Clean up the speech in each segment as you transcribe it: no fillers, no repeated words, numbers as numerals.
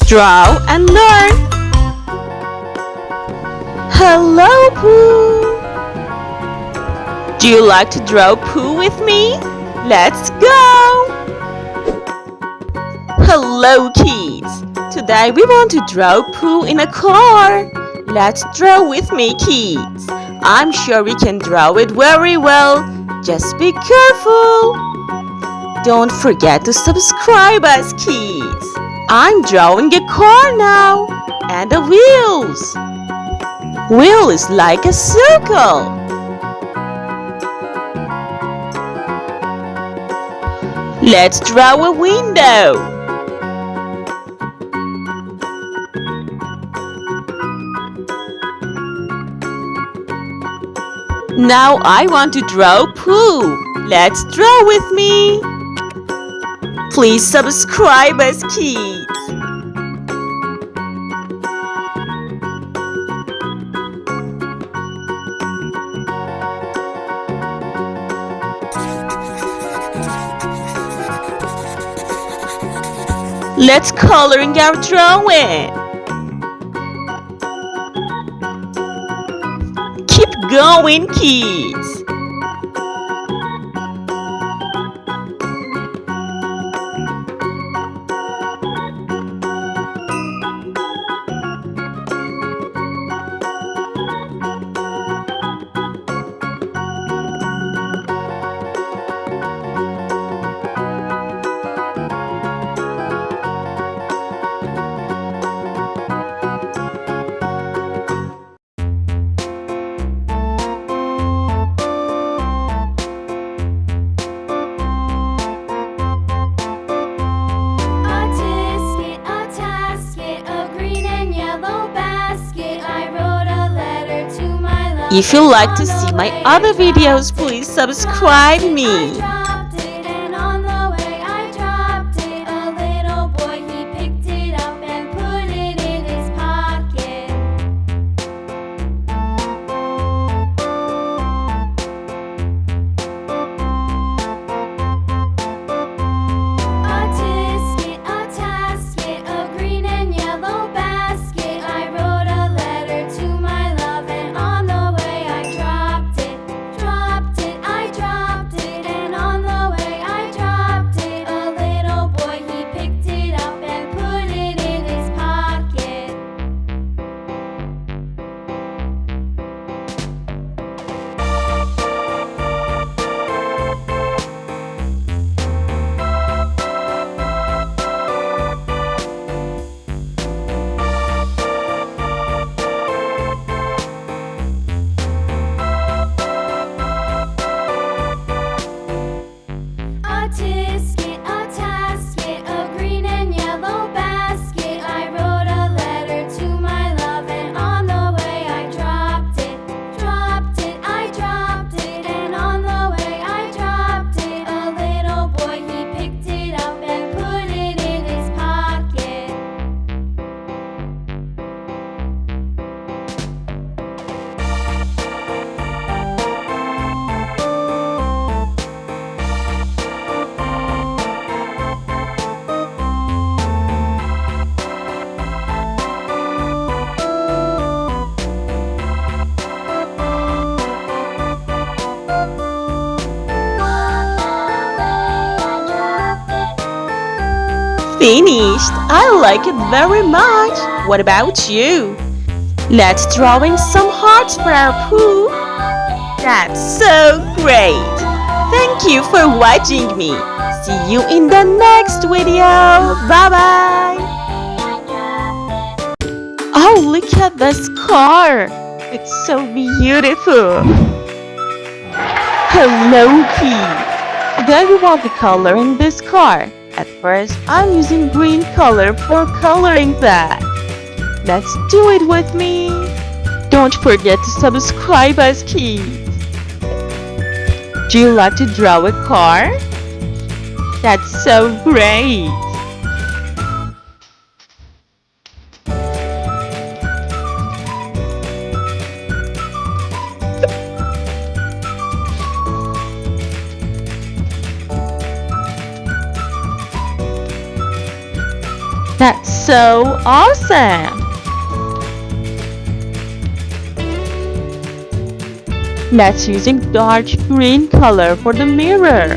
Draw and learn. Hello, Pooh. Do you like to draw Pooh with me? Let's go! Hello, kids. Today we want to draw Pooh in a car. Let's draw with me, kids. I'm sure we can draw it very well. Just be careful. Don't forget to subscribe us, kids. I'm drawing a car now. And the wheels. Wheel is like a circle. Let's draw a window. Now I want to draw Pooh. Let's draw with me. Please subscribe us, kids. Let's coloring our drawing. Keep going, kids. If you like to see my other videos, please subscribe me. Finished! I like it very much. What about you? Let's drawing some hearts for our Pooh. That's so great! Thank you for watching me. See you in the next video. Bye-bye. Oh, look at this car. It's so beautiful. Hello, kids. Today we want to color in this car. At first, I'm using green color for coloring that. Let's do it with me. Don't forget to subscribe us, kids. Do you like to draw a car? That's so great. That's so awesome! Let's using dark green color for the mirror.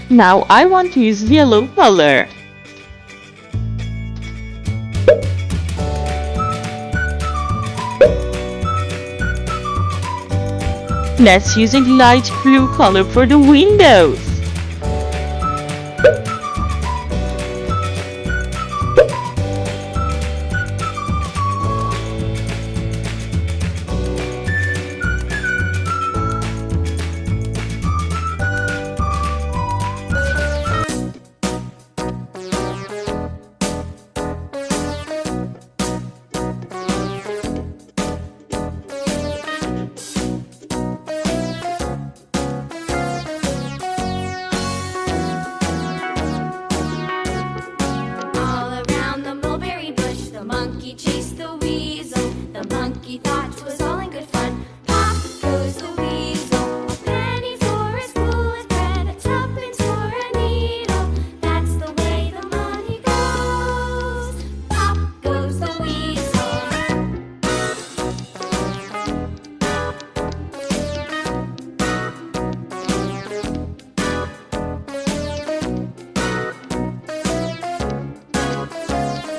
Now I want to use yellow color. Let's using light blue color for the windows. The monkey chased the weasel. The monkey thought 'twas all in